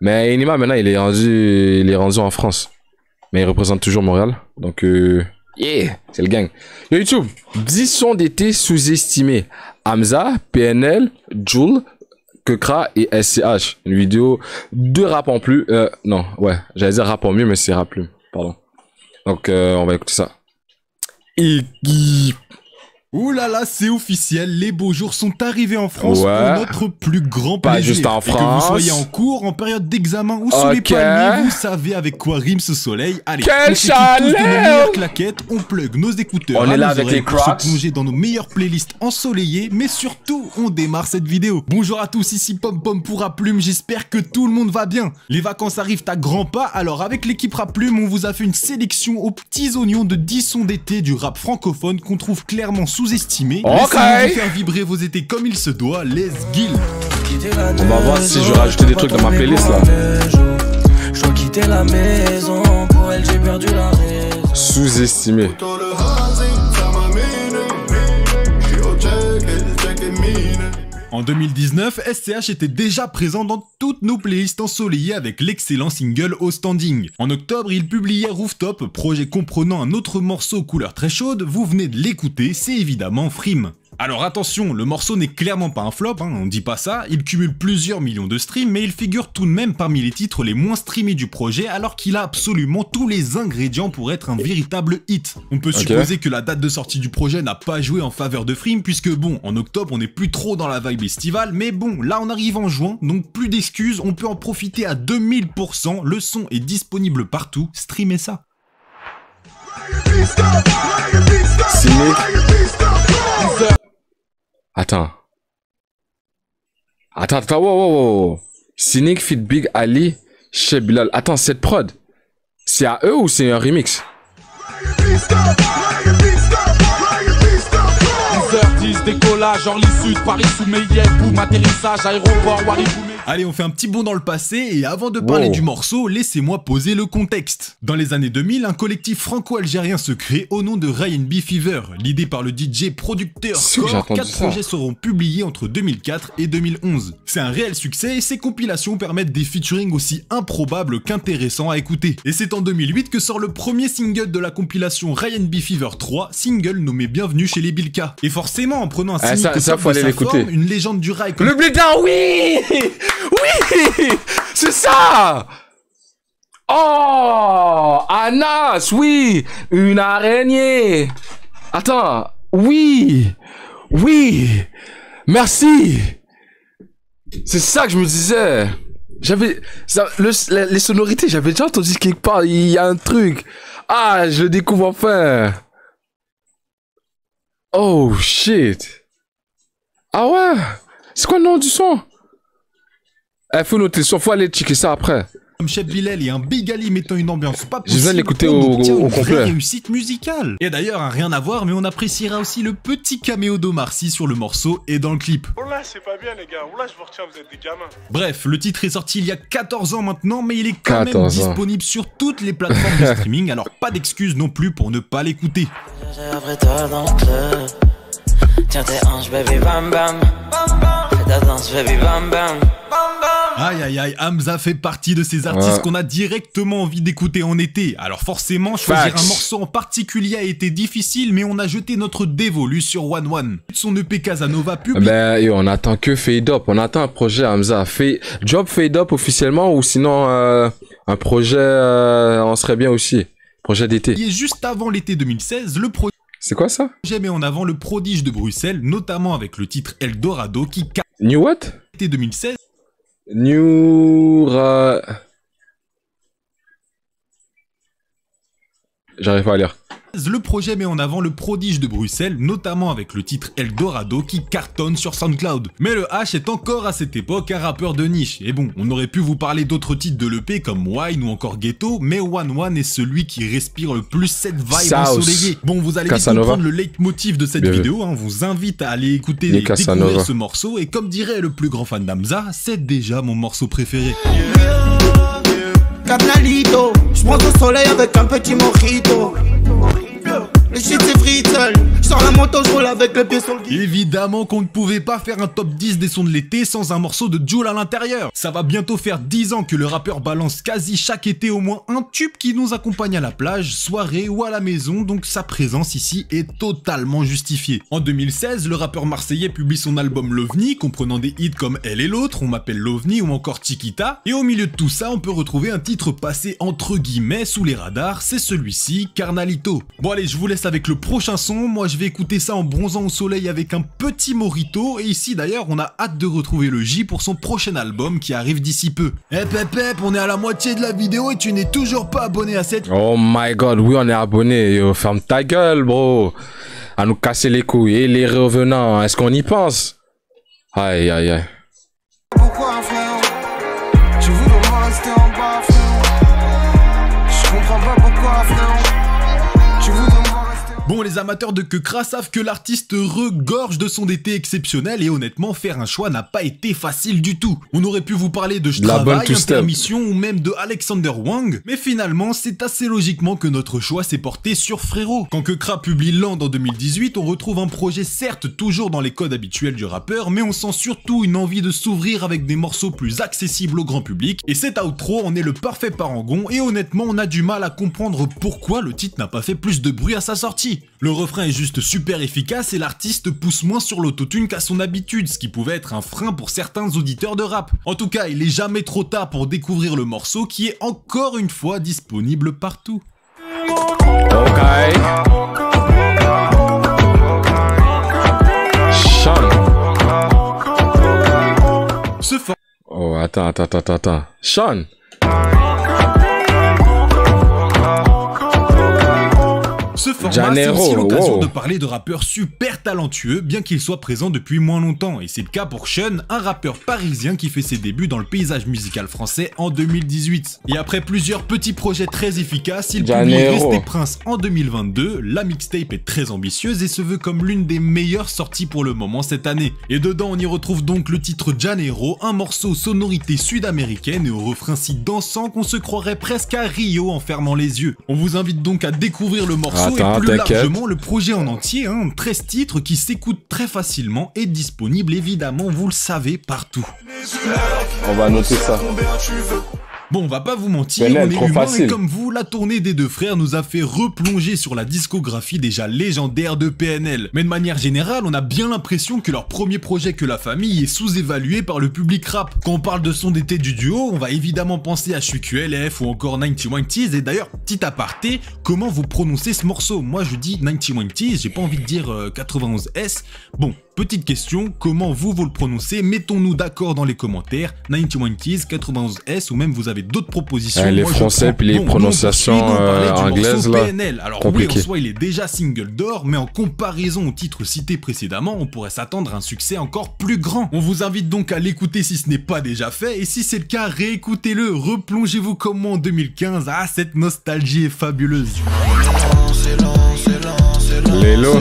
Mais Enima, maintenant, il est rendu en France. Mais il représente toujours Montréal. Donc, yeah, c'est le gang. Yo, YouTube, 10 sons d'été sous-estimés. Hamza, PNL, Jul, Kekra et SCH. Une vidéo de rap en plus. Non, ouais, j'allais dire rap en mieux, mais c'est rap plus. Pardon. Donc, on va écouter ça. Ouh là là, c'est officiel, les beaux jours sont arrivés en France pour notre plus grand plaisir. Pas juste en France. Et que vous soyez en cours, en période d'examen ou sous les palmiers, vous savez avec quoi rime ce soleil. Allez, quelle on s'équipe tous de nos meilleures claquettes, on plug nos écouteurs. On est là avec les Crocs. Pour se plonger dans nos meilleures playlists ensoleillées, mais surtout, on démarre cette vidéo. Bonjour à tous, ici Pom Pom pour Raplume, j'espère que tout le monde va bien. Les vacances arrivent à grands pas, alors avec l'équipe Raplume, on vous a fait une sélection aux petits oignons de 10 sons d'été du rap francophone qu'on trouve clairement sous-estimé. Laissez-nous faire vibrer vos étés comme il se doit, let's go. On va voir si je vais rajouter des trucs dans ma playlist là. Je dois quitter la maison, pour elle j'ai perdu la raison. Sous-estimé. En 2019, SCH était déjà présent dans toutes nos playlists ensoleillées avec l'excellent single Au Standing. En octobre, il publiait Rooftop, projet comprenant un autre morceau couleur très chaude, vous venez de l'écouter, c'est évidemment Frime. Alors attention, le morceau n'est clairement pas un flop, on dit pas ça, il cumule plusieurs millions de streams, mais il figure tout de même parmi les titres les moins streamés du projet, alors qu'il a absolument tous les ingrédients pour être un véritable hit. On peut supposer que la date de sortie du projet n'a pas joué en faveur de Frime, puisque bon, en octobre on n'est plus trop dans la vibe estivale, mais bon, là on arrive en juin, donc plus d'excuses, on peut en profiter à 2000%, le son est disponible partout, streamez ça. Attends, wow. Cynic feat Big Ali chez Bilal. Attends, cette prod, c'est à eux ou c'est un remix? 10h10, décollage, Orly Sud, Paris sous Meillet, boum, atterrissage, aéroport, Wariboumé. Allez, on fait un petit bond dans le passé et avant de parler du morceau, laissez-moi poser le contexte. Dans les années 2000, un collectif franco-algérien se crée au nom de Ryan B Fever, l'idée par le DJ producteur Score. 4 projets seront publiés entre 2004 et 2011. C'est un réel succès et ces compilations permettent des featuring aussi improbables qu'intéressants à écouter. Et c'est en 2008 que sort le premier single de la compilation Ryan B Fever 3, single nommé Bienvenue chez les Bilka. Et forcément, en prenant un cynique au top de sa forme, une légende du rail... Le Blédin, oui! Oui, c'est ça. Oh, Anas, oui, une araignée. Attends, oui, merci. C'est ça que je me disais. J'avais les sonorités, j'avais déjà entendu quelque part. Il y a un truc. Ah, je le découvre enfin. Oh shit. Ah ouais. C'est quoi le nom du son? Faut noter, faut aller checker ça après. Comme Chef Bilal et un Big Ali mettant une ambiance pas possible. Je viens de l'écouter au complet. Réussite musicale. Et d'ailleurs, rien à voir, mais on appréciera aussi le petit caméo d'Omar Sy sur le morceau et dans le clip. Oh là, c'est pas bien les gars. Oh là, je vous retiens, vous êtes des gamins. Bref, le titre est sorti il y a 14 ans maintenant, mais il est quand même disponible sur toutes les plateformes de streaming, alors pas d'excuses non plus pour ne pas l'écouter. Tiens tes hanches, baby, bam bam. Fais ta danse, baby, bam bam. Aïe aïe aïe, Hamza fait partie de ces artistes qu'on a directement envie d'écouter en été. Alors forcément, choisir un morceau en particulier a été difficile, mais on a jeté notre dévolu sur One One. Son EP Casanova publié. Ben, yo, on attend que Fade Up, on attend un projet Hamza. Job Fade Up officiellement ou sinon un projet, on serait bien aussi. Projet d'été. Et juste avant l'été 2016, le projet... C'est quoi ça? J'ai mis en avant le prodige de Bruxelles, notamment avec le titre Eldorado qui... New what? L'été 2016. J'arrive pas à lire. Le projet met en avant le prodige de Bruxelles, notamment avec le titre Eldorado qui cartonne sur SoundCloud. Mais le H est encore à cette époque un rappeur de niche. Et bon, on aurait pu vous parler d'autres titres de l'EP comme Wine ou encore Ghetto, mais One One est celui qui respire le plus cette vibe ensoleillée. Bon, vous allez vite comprendre le leitmotiv de cette vidéo, on vous invite à aller écouter et découvrir ce morceau, et comme dirait le plus grand fan d'Hamza, c'est déjà mon morceau préféré. Je prends au soleil avec un petit mojito. Le shit c'est fritzel, J'sors la moto, j'roule avec le pied sur le guide. Évidemment qu'on ne pouvait pas faire un top 10 des sons de l'été sans un morceau de Jul à l'intérieur. Ça va bientôt faire 10 ans que le rappeur balance quasi chaque été au moins un tube qui nous accompagne à la plage, soirée ou à la maison, donc sa présence ici est totalement justifiée. En 2016, le rappeur marseillais publie son album L'OVNI, comprenant des hits comme Elle et l'autre, On m'appelle l'OVNI ou encore Chiquita, et au milieu de tout ça, on peut retrouver un titre passé entre guillemets sous les radars, c'est celui-ci, Carnalito. Bon allez, je vous laisse avec le prochain son, moi je vais écouter ça en bronzant au soleil avec un petit mojito, et ici d'ailleurs on a hâte de retrouver le J pour son prochain album qui arrive d'ici peu. On est à la moitié de la vidéo et tu n'es toujours pas abonné à cette... Oh my god, oui, on est abonné. Yo, ferme ta gueule, bro. À nous casser les couilles. Et les revenants, est-ce qu'on y pense? Aïe, aïe, aïe. Pourquoi frère? Tu voudrais rester en bas frère? Je comprends pas pourquoi frère? Tu voudrais rester en... Bon, les amateurs de Kekra savent que l'artiste regorge de sons d'été exceptionnels et honnêtement, faire un choix n'a pas été facile du tout. On aurait pu vous parler de J'travaille, Intermission ou même de Alexander Wang, mais finalement, c'est assez logiquement que notre choix s'est porté sur Frérot. Quand Kekra publie Land en 2018, on retrouve un projet certes toujours dans les codes habituels du rappeur, mais on sent surtout une envie de s'ouvrir avec des morceaux plus accessibles au grand public, et cet outro en est le parfait parangon, et honnêtement, on a du mal à comprendre pourquoi le titre n'a pas fait plus de bruit à sa sortie. Le refrain est juste super efficace et l'artiste pousse moins sur l'autotune qu'à son habitude, ce qui pouvait être un frein pour certains auditeurs de rap. En tout cas, il est jamais trop tard pour découvrir le morceau qui est encore une fois disponible partout. Ok. Sean. Oh, attends. Sean. Ce format, c'est aussi l'occasion de parler de rappeurs super talentueux, bien qu'ils soient présents depuis moins longtemps, et c'est le cas pour Sean, un rappeur parisien qui fait ses débuts dans le paysage musical français en 2018. Et après plusieurs petits projets très efficaces, il publie Rester Prince en 2022, la mixtape est très ambitieuse et se veut comme l'une des meilleures sorties pour le moment cette année. Et dedans on y retrouve donc le titre Janeiro, un morceau sonorité sud-américaine et au refrain si dansant qu'on se croirait presque à Rio en fermant les yeux. On vous invite donc à découvrir le morceau et plus largement le projet en entier, 13 titres qui s'écoutent très facilement et disponible évidemment, vous le savez, partout. On va noter ça. Bon, on va pas vous mentir, on est humain et comme vous, la tournée des deux frères nous a fait replonger sur la discographie déjà légendaire de PNL. Mais de manière générale, on a bien l'impression que leur premier projet Que la famille est sous-évalué par le public rap. Quand on parle de son d'été du duo, on va évidemment penser à QLF ou encore 90 et d'ailleurs, petit aparté, comment vous prononcez ce morceau? Moi je dis 90, j'ai pas envie de dire 91S. Bon, petite question, comment vous le prononcez? Mettons-nous d'accord dans les commentaires, 90, 91S ou même vous avez d'autres propositions. Les français puis les prononciations anglaises là. PNL. Alors compliqué. Oui, en soi il est déjà single d'or, mais en comparaison au titre cité précédemment, on pourrait s'attendre à un succès encore plus grand. On vous invite donc à l'écouter si ce n'est pas déjà fait, et si c'est le cas, réécoutez-le, replongez-vous comme moi en 2015, ah cette nostalgie est fabuleuse. Lélo.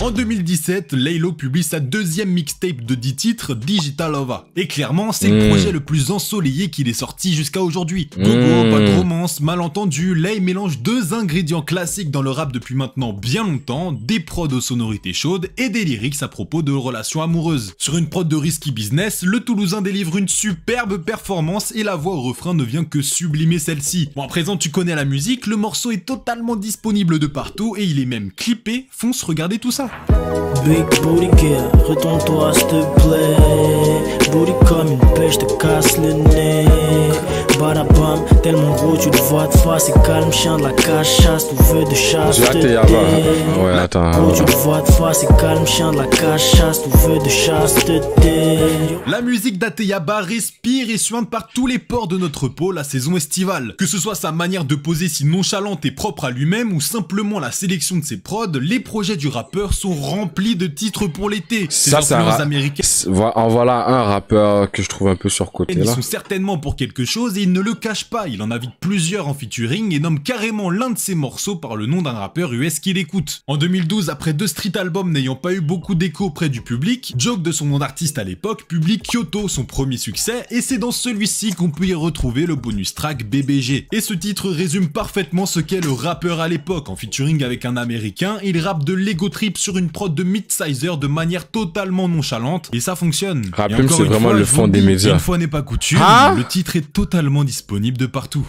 En 2017, Laylo publie sa deuxième mixtape de 10 titres, Digital Ova. Et clairement, c'est le projet le plus ensoleillé qu'il est sorti jusqu'à aujourd'hui. Gogo, pas de romance, malentendu, Lay mélange deux ingrédients classiques dans le rap depuis maintenant bien longtemps, des prods aux sonorités chaudes et des lyrics à propos de relations amoureuses. Sur une prod de Risky Business, le Toulousain délivre une superbe performance et la voix au refrain ne vient que sublimer celle-ci. Bon, à présent tu connais la musique, le morceau est totalement disponible de partout et il est même clippé, fonce regarder tout ça. Big booty girl, retourne-toi s'il te plaît. Booty comme une pêche, te casse le nez. Badabam, tellement gros tu te vois de face. Et calme, chien de la cachasse, tu veux de chasse. Ouais, attends. Gros tu te vois de face. Et calme, chien de la cachasse, tu veux de chasse. La musique d'Ateyaba respire et suinte par tous les pores de notre peau la saison estivale. Que ce soit sa manière de poser si nonchalante et propre à lui-même ou simplement la sélection de ses prods, les projets du rappeur sont remplis de titres pour l'été. Ces influences américaines. En voilà un rappeur que je trouve un peu surcoté là. Ils sont certainement pour quelque chose et il ne le cache pas, il en invite plusieurs en featuring et nomme carrément l'un de ses morceaux par le nom d'un rappeur US qu'il écoute. En 2012, après 2 street albums n'ayant pas eu beaucoup d'écho auprès du public, Joke, de son nom d'artiste à l'époque, publie Kyoto, son premier succès, et c'est dans celui-ci qu'on peut y retrouver le bonus track BBG. Et ce titre résume parfaitement ce qu'est le rappeur à l'époque. En featuring avec un américain, il rappe de l'ego trip sur une prod de Midsizer de manière totalement nonchalante, et ça fonctionne. Rap Plume, c'est vraiment le fond des médias. Une fois n'est pas coutume, le titre est totalement disponible de partout.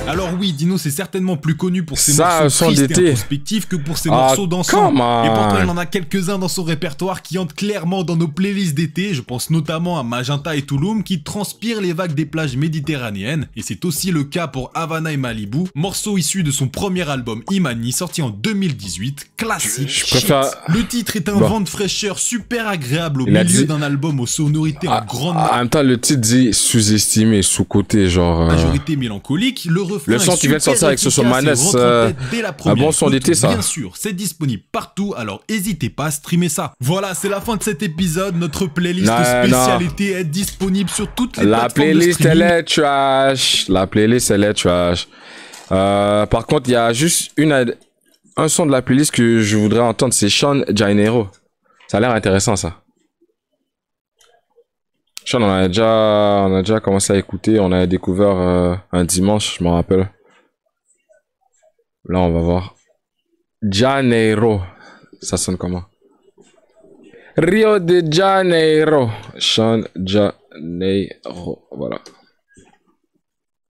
Alors oui, Dino c'est certainement plus connu pour ses morceaux tristes et introspectifs que pour ses morceaux dansants. Et pourtant il en a quelques-uns dans son répertoire qui entrent clairement dans nos playlists d'été. Je pense notamment à Magenta et Tulum qui transpirent les vagues des plages méditerranéennes. Et c'est aussi le cas pour Havana et Malibu, morceau issu de son premier album Imani sorti en 2018. Classique. Je préfère... Le titre est un vent de fraîcheur super agréable au milieu d'un album aux sonorités en grande... En même temps le titre dit sous-estimé, sous-côté, genre... Majorité mélancolique, le son qui vient de sortir avec ce Manes, un bon son d'été ça. Bien sûr, c'est disponible partout, alors n'hésitez pas à streamer ça. Voilà, c'est la fin de cet épisode. Notre playlist spécialité est disponible sur toutes les plateformes de streaming. La playlist elle est trash. Par contre, il y a juste un son de la playlist que je voudrais entendre, c'est Sean Janeiro. Ça a l'air intéressant ça. Sean, on a déjà commencé à écouter, on a découvert un dimanche, je m'en rappelle. Là, on va voir. Janeiro. Ça sonne comment? Rio de Janeiro. Sean Janeiro. Voilà.